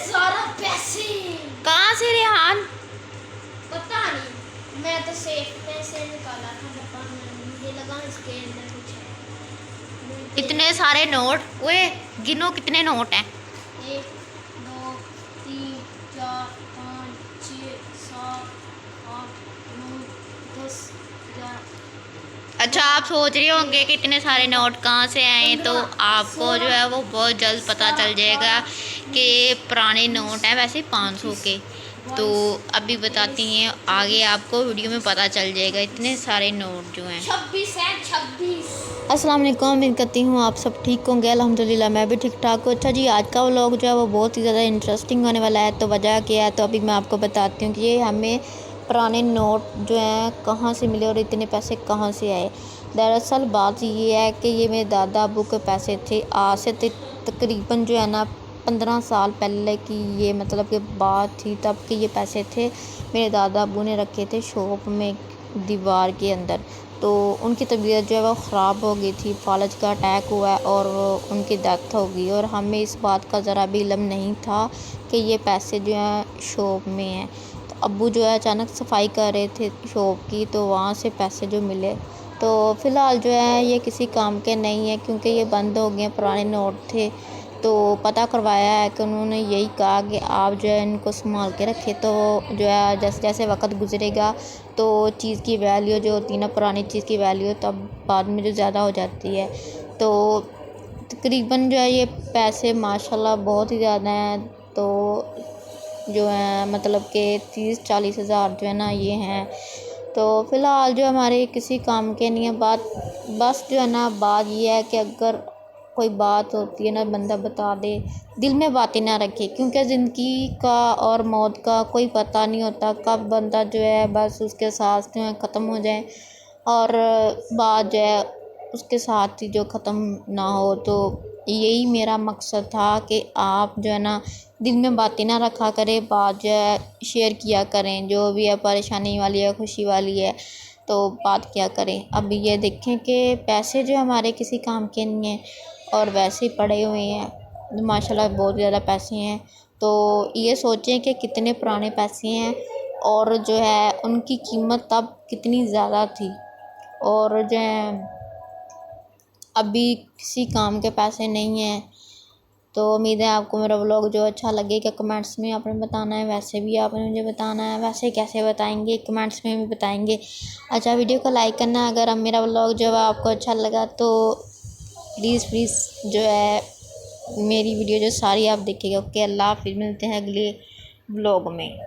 ज़्यादा पैसे कहाँ से रेहान? पता नहीं, मैं तो सेफ पैसे निकाला था डब्बा में, मुझे लगा इसके अंदर कुछ है। इतने सारे नोट, ओए गिनो कितने नोट हैं? 1 2 3 4 5 6 7 8 9 10 11। अच्छा, आप सोच रहे होंगे कि इतने सारे नोट कहाँ से आए, तो आपको जो है वो बहुत जल्द पता चल जाएगा कि पुराने नोट हैं वैसे 500 के। तो अभी बताती हैं आगे, आपको वीडियो में पता चल जाएगा इतने सारे नोट जो हैं। 26 है 26। अस्सलाम वालेकुम, उम्मीद करती हूँ आप सब ठीक होंगे। अल्हम्दुलिल्लाह मैं भी ठीक ठाक हूँ। अच्छा जी, आज का व्लॉग जो है वो बहुत ही ज़्यादा इंटरेस्टिंग होने वाला है। तो वजह क्या है, तो अभी मैं आपको बताती हूँ कि ये हमें पुराने नोट जो हैं कहाँ से मिले और इतने पैसे कहाँ से आए। दरअसल बात ये है कि ये मेरे दादा अबू के पैसे थे, आज से तकरीबन जो है ना 15 साल पहले की ये मतलब कि बात थी। तब के ये पैसे थे, मेरे दादा अबू ने रखे थे शॉप में दीवार के अंदर। तो उनकी तबीयत जो है वो ख़राब हो गई थी, फालज का अटैक हुआ है और उनकी डेथ हो गई। और हमें इस बात का ज़रा भी इल्म नहीं था कि ये पैसे जो हैं शॉप में हैं। तो अब्बू जो है अचानक सफाई कर रहे थे शॉप की, तो वहाँ से पैसे जो मिले। तो फ़िलहाल जो है ये किसी काम के नहीं है, क्योंकि ये बंद हो गए, पुराने नोट थे। तो पता करवाया है कि उन्होंने यही कहा कि आप जो है इनको संभाल के रखें, तो जो है जैसे जैसे वक्त गुजरेगा तो चीज़ की वैल्यू जो होती है ना, पुरानी चीज़ की वैल्यू तब बाद में जो ज़्यादा हो जाती है। तो तकरीबन जो है ये पैसे माशाल्लाह बहुत ही ज़्यादा हैं। तो जो है मतलब कि 30-40 हज़ार जो है ना ये हैं। तो फ़िलहाल जो हमारे किसी काम के नहीं है। बस जो है ना बात ये है कि अगर कोई बात होती है ना, बंदा बता दे, दिल में बातें ना रखे, क्योंकि ज़िंदगी का और मौत का कोई पता नहीं होता कब बंदा जो है बस उसके सांस जो है ख़त्म हो जाए और बात जो है उसके साथ ही जो ख़त्म ना हो। तो यही मेरा मकसद था कि आप जो है ना दिल में बातें ना रखा करें, बात जो है शेयर किया करें, जो भी है परेशानी वाली है खुशी वाली है तो बात किया करें। अब ये देखें कि पैसे जो हमारे किसी काम के नहीं हैं और वैसे ही पड़े हुए हैं, माशाल्लाह बहुत ज़्यादा पैसे हैं। तो ये सोचें कि कितने पुराने पैसे हैं और जो है उनकी कीमत तब कितनी ज़्यादा थी, और जो है अभी किसी काम के पैसे नहीं हैं। तो उम्मीद है आपको मेरा व्लॉग जो अच्छा लगेगा। कमेंट्स में आपने बताना है, वैसे भी आपने मुझे बताना है। वैसे कैसे बताएंगे, कमेंट्स में भी बताएंगे। अच्छा, वीडियो को लाइक करना अगर अब मेरा व्लॉग जो है आपको अच्छा लगा तो प्लीज़ जो है मेरी वीडियो जो सारी आप देखिएगा। ओके, अल्लाह हाफिज़, मिलते हैं अगले व्लॉग में।